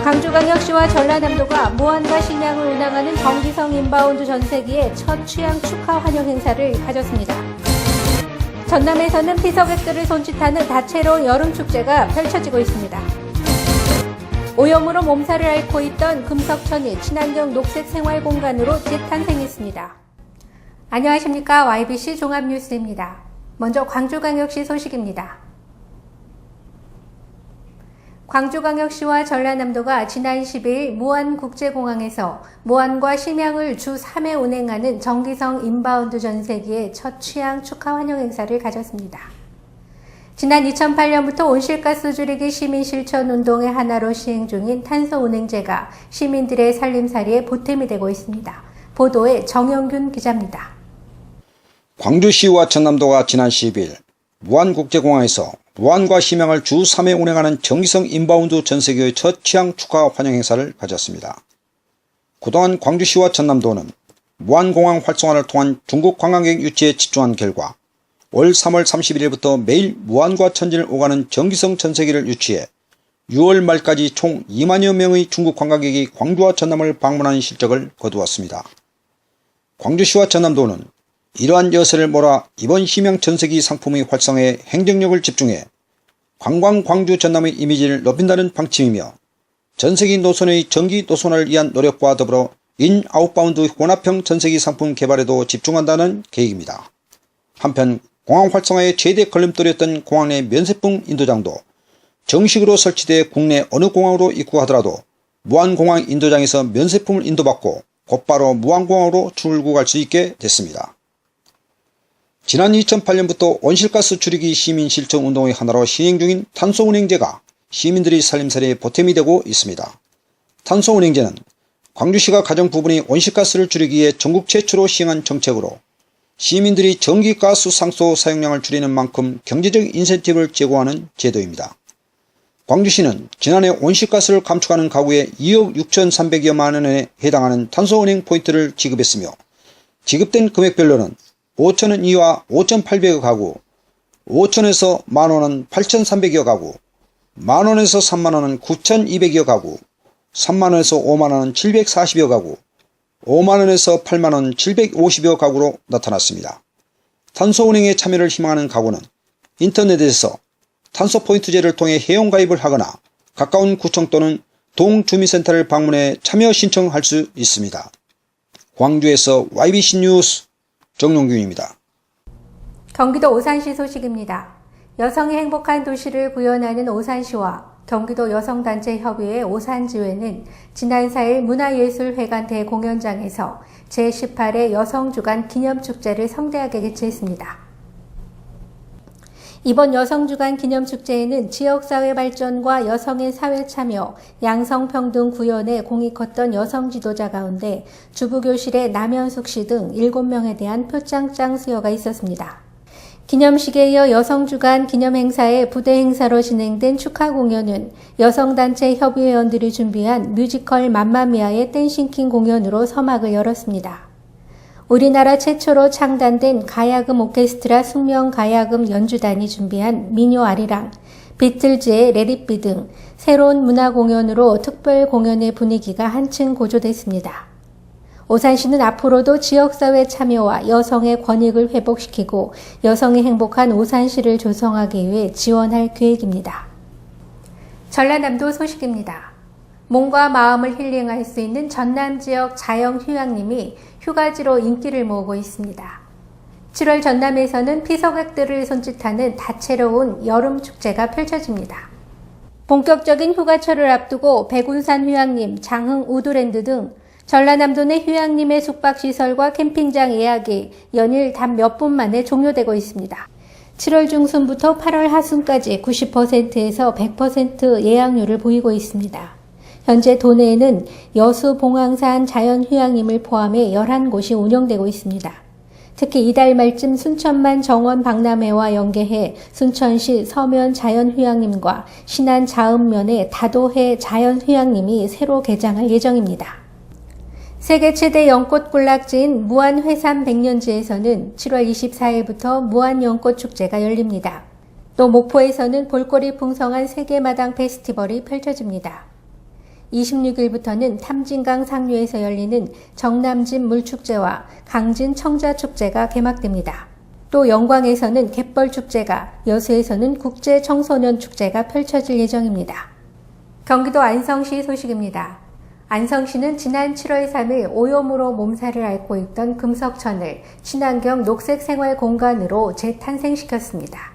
광주광역시와 전라남도가 무안과 신양을 운항하는 정기성 인바운드 전세기의 첫 취향 축하 환영 행사를 가졌습니다. 전남에서는 피서객들을 손짓하는 다채로운 여름축제가 펼쳐지고 있습니다. 오염으로 몸살을 앓고 있던 금석천이 친환경 녹색 생활공간으로 재탄생했습니다. 안녕하십니까. YBC 종합뉴스입니다. 먼저 광주광역시 소식입니다. 광주광역시와 전라남도가 지난 10일 무안국제공항에서 무안과 심양을 주 3회 운행하는 정기성 인바운드 전세기의 첫 취향 축하 환영 행사를 가졌습니다. 지난 2008년부터 온실가스 줄이기 시민실천운동의 하나로 시행 중인 탄소운행제가 시민들의 살림살이에 보탬이 되고 있습니다. 보도에 정영균 기자입니다. 광주시와 전남도가 지난 10일 무안국제공항에서 무안과 심양을 주 3회 운행하는 정기성 인바운드 전세기의 첫 취향 축하 환영 행사를 가졌습니다. 그동안 광주시와 전남도는 무안공항 활성화를 통한 중국 관광객 유치에 집중한 결과 올 3월 31일부터 매일 무안과 천진을 오가는 정기성 전세기를 유치해 6월 말까지 총 2만여 명의 중국 관광객이 광주와 전남을 방문하는 실적을 거두었습니다. 광주시와 전남도는 이러한 여세를 몰아 이번 심양 전세기 상품의 활성화에 행정력을 집중해 관광 광주 전남의 이미지를 높인다는 방침이며 전세기 노선의 정기 노선화를 위한 노력과 더불어 인아웃바운드 혼합형 전세기 상품 개발에도 집중한다는 계획입니다. 한편 공항 활성화의 최대 걸림돌이었던 공항 내 면세품 인도장도 정식으로 설치돼 국내 어느 공항으로 입국하더라도 무안공항 인도장에서 면세품을 인도받고 곧바로 무안공항으로 출국할 수 있게 됐습니다. 지난 2008년부터 온실가스 줄이기 시민실천운동의 하나로 시행 중인 탄소운행제가 시민들의 살림살이에 보탬이 되고 있습니다. 탄소운행제는 광주시가 가정 부분의 온실가스를 줄이기 위해 전국 최초로 시행한 정책으로 시민들이 전기가스 상수 사용량을 줄이는 만큼 경제적 인센티브를 제공하는 제도입니다. 광주시는 지난해 온실가스를 감축하는 가구에 2억 6,300여만 원에 해당하는 탄소운행 포인트를 지급했으며 지급된 금액별로는 5천원 이하 5,800여 가구, 5천에서 만원은 8,300여 가구, 만원에서 3만원은 9,200여 가구, 3만원에서 5만원은 740여 가구, 5만원에서 8만원 750여 가구로 나타났습니다. 탄소운행에 참여를 희망하는 가구는 인터넷에서 탄소포인트제를 통해 회원가입을 하거나 가까운 구청 또는 동주민센터를 방문해 참여 신청할 수 있습니다. 광주에서 YBC 뉴스 정용균입니다. 경기도 오산시 소식입니다. 여성이 행복한 도시를 구현하는 오산시와 경기도 여성단체협의회 오산지회는 지난 4일 문화예술회관 대공연장에서 제18회 여성주간 기념축제를 성대하게 개최했습니다. 이번 여성주간 기념축제에는 지역사회 발전과 여성의 사회참여, 양성평등 구현에 공이 컸던 여성 지도자 가운데 주부교실의 남현숙 씨 등 7명에 대한 표창장 수여가 있었습니다. 기념식에 이어 여성주간 기념행사의 부대행사로 진행된 축하 공연은 여성단체 협의회원들이 준비한 뮤지컬 맘마미아의 댄싱킹 공연으로 서막을 열었습니다. 우리나라 최초로 창단된 가야금 오케스트라 숙명가야금 연주단이 준비한 미녀 아리랑, 비틀즈의 레릿비 등 새로운 문화 공연으로 특별 공연의 분위기가 한층 고조됐습니다. 오산시는 앞으로도 지역사회 참여와 여성의 권익을 회복시키고 여성이 행복한 오산시를 조성하기 위해 지원할 계획입니다. 전라남도 소식입니다. 몸과 마음을 힐링할 수 있는 전남 지역 자연휴양림이 휴가지로 인기를 모으고 있습니다. 7월 전남에서는 피서객들을 손짓하는 다채로운 여름축제가 펼쳐집니다. 본격적인 휴가철을 앞두고 백운산 휴양림, 장흥 우드랜드 등 전라남도 내 휴양림의 숙박시설과 캠핑장 예약이 연일 단 몇 분 만에 종료되고 있습니다. 7월 중순부터 8월 하순까지 90%에서 100% 예약률을 보이고 있습니다. 현재 도내에는 여수 봉황산 자연휴양림을 포함해 11곳이 운영되고 있습니다. 특히 이달 말쯤 순천만 정원 박람회와 연계해 순천시 서면 자연휴양림과 신안 자읍면의 다도해 자연휴양림이 새로 개장할 예정입니다. 세계 최대 연꽃 군락지인 무안 회산 백년지에서는 7월 24일부터 무안 연꽃축제가 열립니다. 또 목포에서는 볼거리 풍성한 세계마당 페스티벌이 펼쳐집니다. 26일부터는 탐진강 상류에서 열리는 정남진 물축제와 강진 청자축제가 개막됩니다. 또 영광에서는 갯벌축제가, 여수에서는 국제청소년축제가 펼쳐질 예정입니다. 경기도 안성시 소식입니다. 안성시는 지난 7월 3일 오염으로 몸살을 앓고 있던 금석천을 친환경 녹색생활공간으로 재탄생시켰습니다.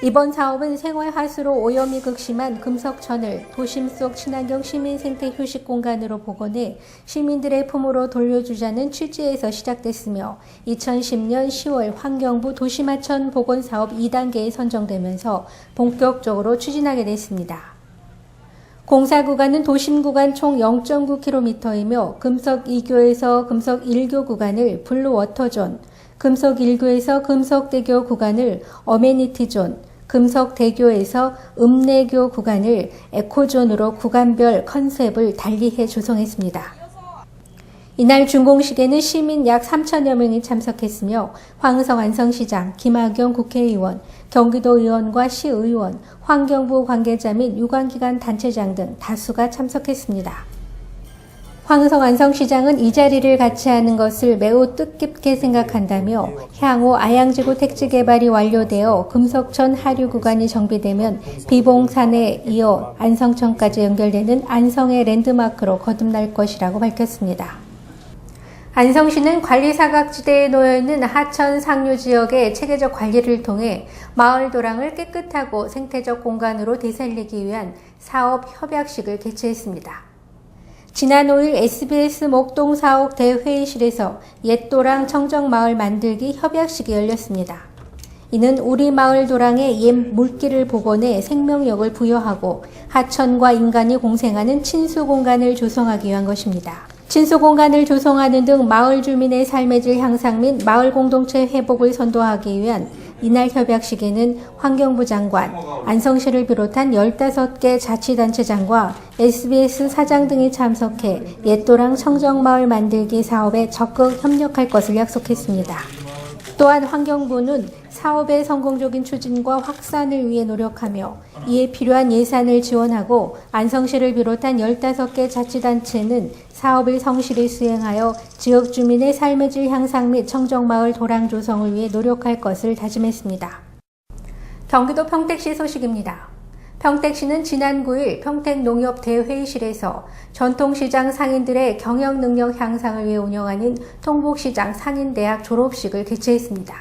이번 사업은 생활하수로 오염이 극심한 금석천을 도심 속 친환경 시민생태 휴식공간으로 복원해 시민들의 품으로 돌려주자는 취지에서 시작됐으며 2010년 10월 환경부 도시마천 복원사업 2단계에 선정되면서 본격적으로 추진하게 됐습니다. 공사 구간은 도심 구간 총 0.9km이며 금석 2교에서 금석 1교 구간을 블루워터존, 금석 1교에서 금석대교 구간을 어메니티존, 금석대교에서 읍내교 구간을 에코존으로 구간별 컨셉을 달리해 조성했습니다. 이날 준공식에는 시민 약 3천여 명이 참석했으며 황은성 안성시장, 김학영 국회의원, 경기도의원과 시의원, 환경부 관계자 및 유관기관 단체장 등 다수가 참석했습니다. 황은성 안성시장은 이 자리를 같이 하는 것을 매우 뜻깊게 생각한다며 향후 아양지구 택지 개발이 완료되어 금석천 하류 구간이 정비되면 비봉산에 이어 안성천까지 연결되는 안성의 랜드마크로 거듭날 것이라고 밝혔습니다. 안성시는 관리사각지대에 놓여있는 하천 상류 지역의 체계적 관리를 통해 마을 도랑을 깨끗하고 생태적 공간으로 되살리기 위한 사업 협약식을 개최했습니다. 지난 5일 SBS 목동 4옥 대회의실에서 옛도랑 청정마을 만들기 협약식이 열렸습니다. 이는 우리 마을 도랑의 옛 물길을 복원해 생명력을 부여하고 하천과 인간이 공생하는 친수 공간을 조성하기 위한 것입니다. 친수 공간을 조성하는 등 마을 주민의 삶의 질 향상 및 마을 공동체 회복을 선도하기 위한 이날 협약식에는 환경부 장관, 안성시를 비롯한 15개 자치단체장과 SBS 사장 등이 참석해 옛도랑 청정마을 만들기 사업에 적극 협력할 것을 약속했습니다. 또한 환경부는 사업의 성공적인 추진과 확산을 위해 노력하며 이에 필요한 예산을 지원하고 안성시를 비롯한 15개 자치단체는 사업을 성실히 수행하여 지역 주민의 삶의 질 향상 및 청정마을 도랑 조성을 위해 노력할 것을 다짐했습니다. 경기도 평택시 소식입니다. 평택시는 지난 9일 평택농협 대회의실에서 전통시장 상인들의 경영 능력 향상을 위해 운영하는 통북시장 상인대학 졸업식을 개최했습니다.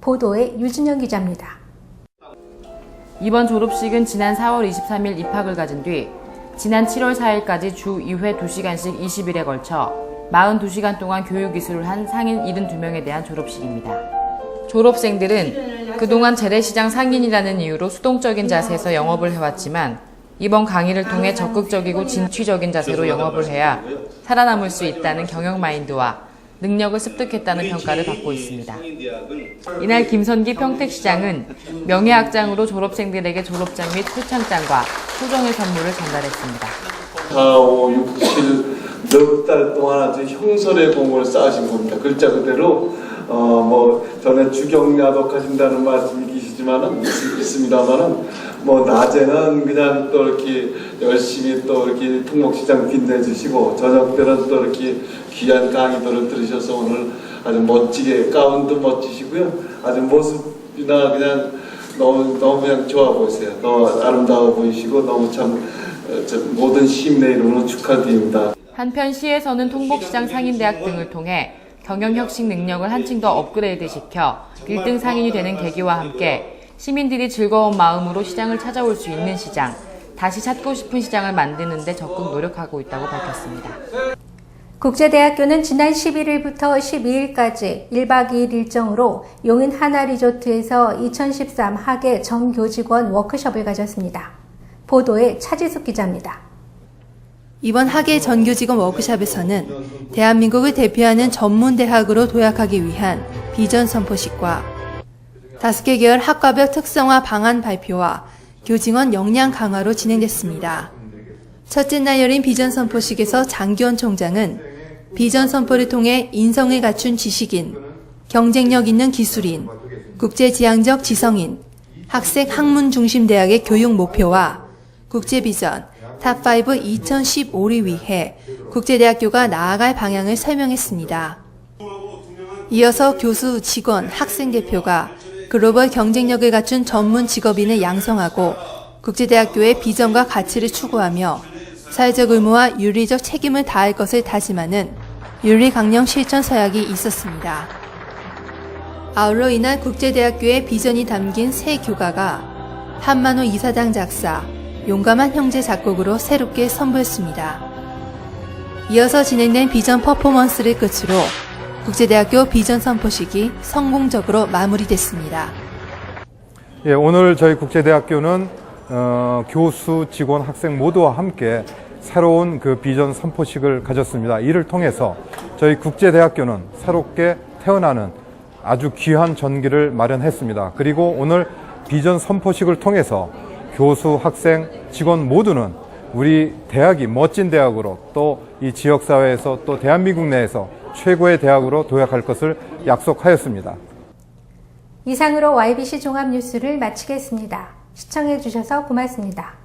보도에 유진영 기자입니다. 이번 졸업식은 지난 4월 23일 입학을 가진 뒤 지난 7월 4일까지 주 2회 2시간씩 20일에 걸쳐 42시간 동안 교육 이수를 한 상인 72명에 대한 졸업식입니다. 졸업생들은 그동안 재래시장 상인이라는 이유로 수동적인 자세에서 영업을 해왔지만 이번 강의를 통해 적극적이고 진취적인 자세로 영업을 해야 살아남을 수 있다는 경영 마인드와 능력을 습득했다는 평가를 받고 있습니다. 이날 김선기 평택시장은 명예학장으로 졸업생들에게 졸업장 및 표창장과 소정의 선물을 전달했습니다. 4, 5, 6, 7 넉 달 동안 아주 형설의 공을 쌓으신 겁니다. 글자 그대로 전에 주경야독 하신다는 말씀이 계시지만은 있습니다만은 낮에는 그냥 또 이렇게 열심히 또 이렇게 통목시장 빛내주시고 저녁 때는 또 이렇게 귀한 강의들을 들으셔서 오늘 아주 멋지게 가운도 멋지시고요. 아주 모습이나 그냥 너무 그냥 좋아 보이세요. 너무 아름다워 보이시고 너무 참 모든 시민의 이름으로 축하드립니다. 한편 시에서는 통복시장 상인대학 등을 통해 경영혁신 능력을 한층 더 업그레이드시켜 1등 상인이 되는 계기와 함께 시민들이 즐거운 마음으로 시장을 찾아올 수 있는 시장, 다시 찾고 싶은 시장을 만드는 데 적극 노력하고 있다고 밝혔습니다. 국제대학교는 지난 11일부터 12일까지 1박 2일 일정으로 용인 하나리조트에서 2013 학예 정교직원 워크숍을 가졌습니다. 보도에 차지숙 기자입니다. 이번 학예 전교직원 워크숍에서는 대한민국을 대표하는 전문대학으로 도약하기 위한 비전 선포식과 5개 계열 학과별 특성화 방안 발표와 교직원 역량 강화로 진행됐습니다. 첫째 날 열린 비전 선포식에서 장기원 총장은 비전 선포를 통해 인성을 갖춘 지식인, 경쟁력 있는 기술인, 국제지향적 지성인, 학생 학문 중심 대학의 교육 목표와 국제 비전, 탑5 2015를 위해 국제대학교가 나아갈 방향을 설명했습니다. 이어서 교수, 직원, 학생 대표가 글로벌 경쟁력을 갖춘 전문 직업인을 양성하고 국제대학교의 비전과 가치를 추구하며 사회적 의무와 윤리적 책임을 다할 것을 다짐하는 윤리강령 실천 서약이 있었습니다. 아울러 이날 국제대학교의 비전이 담긴 새 교가가 한만호 이사장 작사, 용감한 형제 작곡으로 새롭게 선보였습니다. 이어서 진행된 비전 퍼포먼스를 끝으로 국제대학교 비전 선포식이 성공적으로 마무리됐습니다. 예, 오늘 저희 국제대학교는 교수, 직원, 학생 모두와 함께 새로운 그 비전 선포식을 가졌습니다. 이를 통해서 저희 국제대학교는 새롭게 태어나는 아주 귀한 전기를 마련했습니다. 그리고 오늘 비전 선포식을 통해서 교수, 학생, 직원 모두는 우리 대학이 멋진 대학으로 또 이 지역사회에서 또 대한민국 내에서 최고의 대학으로 도약할 것을 약속하였습니다. 이상으로 YBC 종합뉴스를 마치겠습니다. 시청해주셔서 고맙습니다.